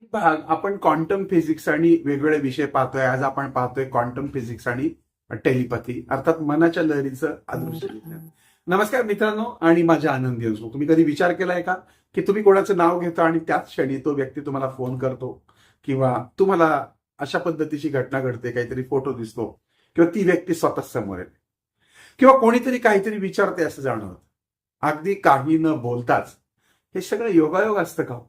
भाग आपण quantum physics आणि वेगवेगळे विषय पाहतोय. आज आपण पाहतोय क्वांटम फिजिक्स आणि टेलिपॅथी अर्थात मनाच्या लहरीचं अदृश्य विज्ञान. नमस्कार मित्रांनो आणि माझ्या आनंदी असो. तुम्ही कधी विचार केलाय का की तुम्ही कोणाचं नाव घेता आणि त्याच क्षणी तो व्यक्ती तुम्हाला फोन करतो किंवा तुम्हाला अशा पद्धतीची घटना घडते, काहीतरी फोटो दिसतो किंवा ती व्यक्ती स्वतःच समोर येते किंवा कोणीतरी काहीतरी विचारते असं जाणवतं. अगदी काही न बोलताच हे सगळं योगायोग असतं का?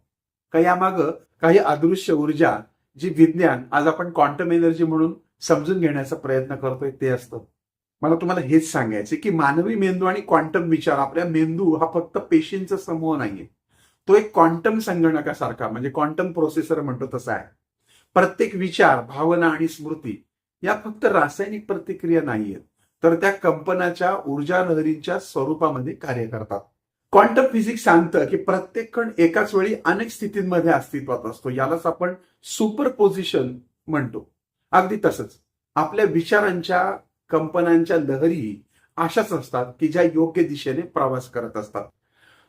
का यामागं काही अदृश्य ऊर्जा जी विज्ञान आज आपण क्वांटम एनर्जी म्हणून समजून घेण्याचा प्रयत्न करतोय ते असतं. मला तुम्हाला हेच सांगायचं की मानवी मेंदू आणि क्वांटम विचार, आपल्या मेंदू हा फक्त पेशींचा समूह नाहीये, तो एक क्वांटम संगणकासारखा म्हणजे क्वांटम प्रोसेसर म्हणतो तसा आहे. प्रत्येक विचार, भावना आणि स्मृती या फक्त रासायनिक प्रतिक्रिया नाहीयेत, तर त्या कंपनाच्या ऊर्जा लहरींच्या स्वरूपामध्ये कार्य करतात. क्वांटम फिजिक्स सांगतं की प्रत्येक कण एकाच वेळी अनेक स्थितींमध्ये अस्तित्वात असतो. यालाच आपण सुपरपोजिशन म्हणतो. अगदी तसंच आपल्या विचारांच्या, कंपनांच्या लहरी अशाच असतात की ज्या योग्य दिशेने प्रवास करत असतात.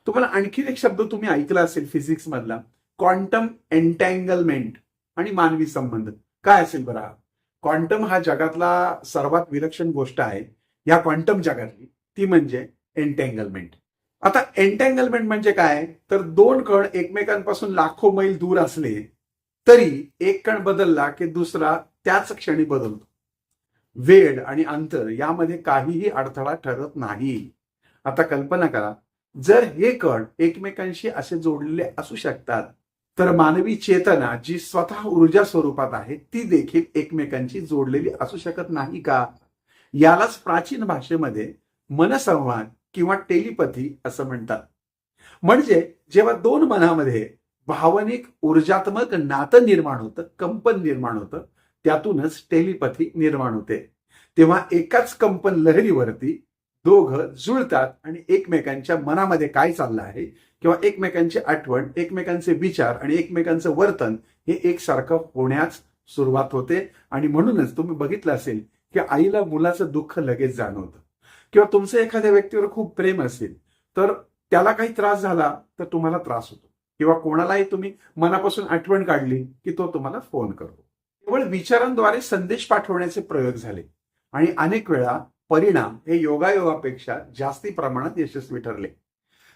तुम्हाला आणखीन एक शब्द तुम्ही ऐकला असेल फिजिक्स मधला, क्वांटम एन्टँगलमेंट आणि मानवी संबंध. काय असेल बरं? क्वांटम हा जगातला सर्वात विलक्षण गोष्ट आहे या क्वांटम जगातली, ती म्हणजे एन्टँगलमेंट. आता एन्टँगलमेंट म्हणजे काय? तर दोन कण एकमेकांपासून लाखो मैल दूर असले तरी एक कण बदलला की दुसरा त्याच क्षणी बदलतो. वेळ आणि अंतर यामध्ये काहीही अडथळा ठरत नाही. आता कल्पना करा, जर हे कण एकमेकांशी असे जोडलेले असू शकतात, तर मानवी चेतना जी स्वतः ऊर्जा स्वरूपात आहे ती देखील एकमेकांशी जोडलेली असू शकत नाही का? यालाच प्राचीन भाषेमध्ये मनसंवाद किंवा टेलिपॅथी असं म्हणतात. म्हणजे जेव्हा दोन मनामध्ये भावनिक ऊर्जात्मक नातं निर्माण होतं, कंपन निर्माण होतं, त्यातूनच टेलिपॅथी निर्माण होते. तेव्हा एकाच कंपन लहरीवरती दोघं जुळतात आणि एकमेकांच्या मनामध्ये काय चाललं आहे किंवा एकमेकांची आठवण, एकमेकांचे विचार आणि एकमेकांचं वर्तन हे एकसारखं होण्यास सुरुवात होते. आणि म्हणूनच तुम्ही बघितलं असेल की आईला मुलाचं दुःख लगेच जाणवतं किंवा तुमचं एखाद्या व्यक्तीवर खूप प्रेम असेल तर त्याला काही त्रास झाला तर तुम्हाला त्रास होतो किंवा कोणालाही तुम्ही मनापासून आठवण काढली की तो तुम्हाला फोन करतो. केवळ विचारांद्वारे संदेश पाठवण्याचे प्रयोग झाले आणि अनेक वेळा परिणाम हे योगायोगापेक्षा जास्ती प्रमाणात यशस्वी ठरले.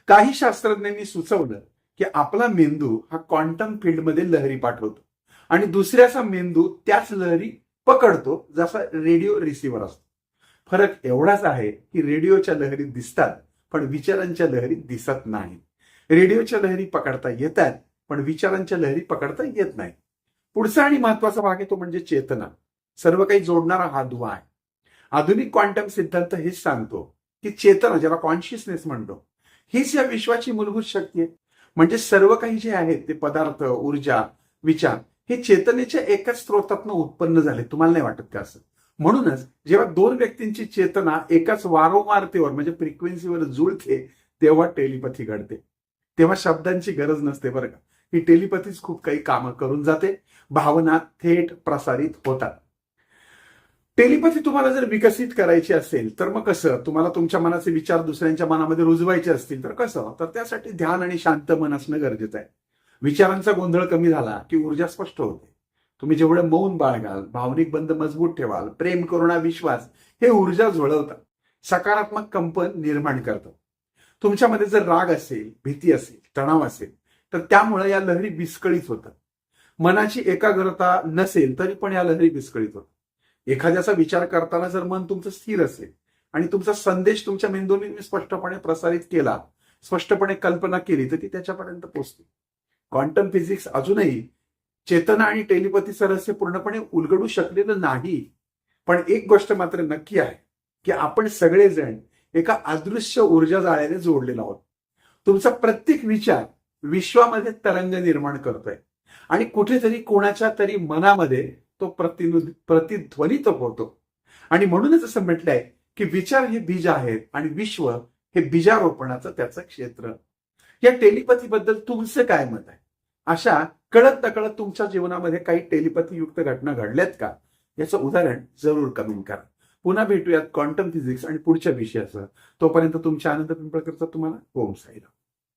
काही शास्त्रज्ञांनी सुचवलं की आपला मेंदू हा क्वांटम फील्डमध्ये लहरी पाठवतो आणि दुसऱ्याचा मेंदू त्याच लहरी पकडतो, जसा रेडिओ रिसिव्हर असतो. फरक एवढाच आहे की रेडिओच्या लहरी दिसतात पण विचारांच्या लहरी दिसत नाहीत. रेडिओच्या लहरी पकडता येतात पण विचारांच्या लहरी पकडता येत नाही. पुढचा आणि महत्वाचा भाग आहे तो म्हणजे चेतना. सर्व काही जोडणारा हा दुवा आहे. आधुनिक क्वांटम सिद्धांत हेच सांगतो की चेतना, ज्याला कॉन्शियसनेस म्हणतो, हीच या विश्वाची मूलभूत शक्ती आहे. म्हणजे सर्व काही जे आहे ते पदार्थ, ऊर्जा, विचार हे चेतनेच्या एकाच स्रोतातून उत्पन्न झाले. तुम्हाला नाही वाटत का असं? म्हणूनच जेव्हा दोन व्यक्तींची चेतना एकाच वारंवारतेवर म्हणजे फ्रिक्वेन्सीवर जुळते तेव्हा टेलिपॅथी घडते. तेव्हा शब्दांची गरज नसते बरं का. ही टेलिपॅथीच खूप काही कामं करून जाते. भावना थेट प्रसारित होतात. टेलिपॅथी तुम्हाला जर विकसित करायची असेल तर मग कसं? तुम्हाला तुमच्या मनाचे विचार दुसऱ्यांच्या मनामध्ये रुजवायचे असतील तर कसं? तर त्यासाठी ध्यान आणि शांत मन असणं गरजेचं आहे. विचारांचा गोंधळ कमी झाला की ऊर्जा स्पष्ट होते. तुम्ही जेवढं मौन बाळगाल, भावनिक बंध मजबूत ठेवाल, प्रेम, करुणा, विश्वास हे ऊर्जा जुळवतात, सकारात्मक कंपन निर्माण करतात. तुमच्यामध्ये जर राग असेल, भीती असेल, तणाव असेल तर त्यामुळे या लहरी विस्कळीत होतात. मनाची एकाग्रता नसेल तरी पण या लहरी विस्कळीत होतात. एखाद्याचा विचार करताना जर मन तुमचं स्थिर असेल आणि तुमचा संदेश तुमच्या मेंदूने स्पष्टपणे प्रसारित केला, स्पष्टपणे कल्पना केली तर ती त्याच्यापर्यंत पोहोचते. क्वांटम फिजिक्स अजूनही चेतना आणि टेलिपॅथीचं रहस्य पूर्णपणे उलगडू शकलेलं नाही. पण एक गोष्ट मात्र नक्की आहे की आपण सगळेजण एका अदृश्य ऊर्जा जाळ्याने जोडलेलो आहोत. तुमचा प्रत्येक विचार विश्वामध्ये तरंग निर्माण करतोय आणि कुठेतरी कोणाच्या तरी मनामध्ये तो प्रतिध्वनित होतो. आणि म्हणूनच असं म्हटलंय की विचार हे बीज आहेत आणि विश्व हे बीजारोपणाचं त्याचं क्षेत्र. या टेलिपॅथी बद्दल तुमचं काय मत आहे? अशा कळत नकळत तुमच्या जीवनामध्ये काही टेलिपॅथी युक्त घटना घडल्यात का? याचं उदाहरण जरूर कमेंट करा. पुन्हा भेटूयात क्वांटम फिजिक्स आणि पुढच्या विषयासह. तोपर्यंत तुमच्या आनंद पिंपळकरचा तुम्हाला ओम साईराम.